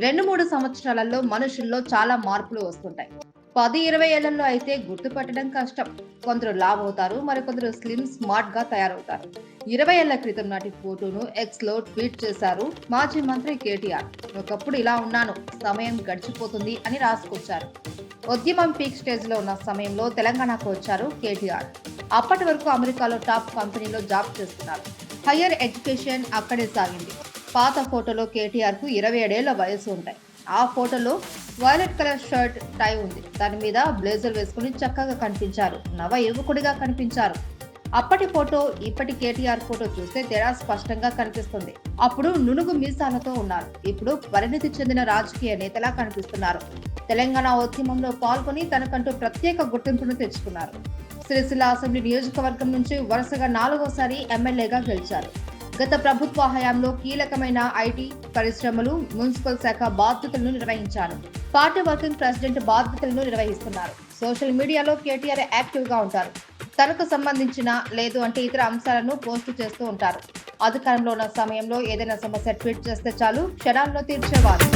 2, 3 సంవత్సరాలలో మనుషుల్లో చాలా మార్పులు వస్తుంటాయి. 10, 20 ఏళ్లలో అయితే గుర్తుపట్టడం కష్టం. కొందరు లావ్ అవుతారు, మరికొందరు స్లిమ్, స్మార్ట్‌గా తయారవుతారు. 20 ఏళ్ల క్రితం నాటి ఫోటోను ఎక్స్‌లో ట్వీట్ చేశారు మాజీ మంత్రి కేటీఆర్. ఒకప్పుడు ఇలా ఉన్నాను, సమయం గడిచిపోతుంది అని రాసుకొచ్చారు. ఉద్యమం పీక్ స్టేజ్‌లో ఉన్న సమయంలో తెలంగాణకు వచ్చారు కేటీఆర్. అప్పటి వరకు అమెరికాలో టాప్ కంపెనీలో జాబ్ చేస్తున్నారు. హయ్యర్ ఎడ్యుకేషన్ అక్కడే సాగింది. పాత ఫోటోలో కేటీఆర్‌కు 27 ఏళ్ల వయసు ఉంటాయి. ఆ ఫోటోలో వైలెట్ కలర్ షర్ట్, టై ఉంది. దాని మీద బ్లేజర్ వేసుకుని చక్కగా కనిపించారు. నవ యువకుడిగా కనిపించారు. అప్పటి ఫోటో, ఇప్పటి కేటీఆర్ ఫోటో చూస్తే తేడా స్పష్టంగా కనిపిస్తుంది. అప్పుడు నునుగు మీసాలతో ఉన్నారు. ఇప్పుడు పరిణితి చెందిన రాజకీయ నేతలా కనిపిస్తున్నారు. తెలంగాణ ఉద్యమంలో పాల్గొని తనకంటూ ప్రత్యేక గుర్తింపును తెచ్చుకున్నారు. సిరిసిల్ల అసెంబ్లీ నియోజకవర్గం నుంచి వరుసగా 4వసారి ఎమ్మెల్యేగా గెలిచారు. గత ప్రభుత్వ హయాంలో కీలకమైన ఐటీ, పరిశ్రమలు, మున్సిపల్ శాఖ బాధ్యతలను నిర్వహించారు. పార్టీ వర్కింగ్ ప్రెసిడెంట్ బాధ్యతలను నిర్వహిస్తున్నారు. సోషల్ మీడియాలో కేటీఆర్ యాక్టివ్గా ఉంటారు. తనకు సంబంధించిన లేదు అంటే ఇతర అంశాలను పోస్టు చేస్తూ ఉంటారు. అధికారంలో ఉన్న సమయంలో ఏదైనా సమస్య ట్వీట్ చేస్తే చాలు, క్షణాల్లో తీర్చేవారు.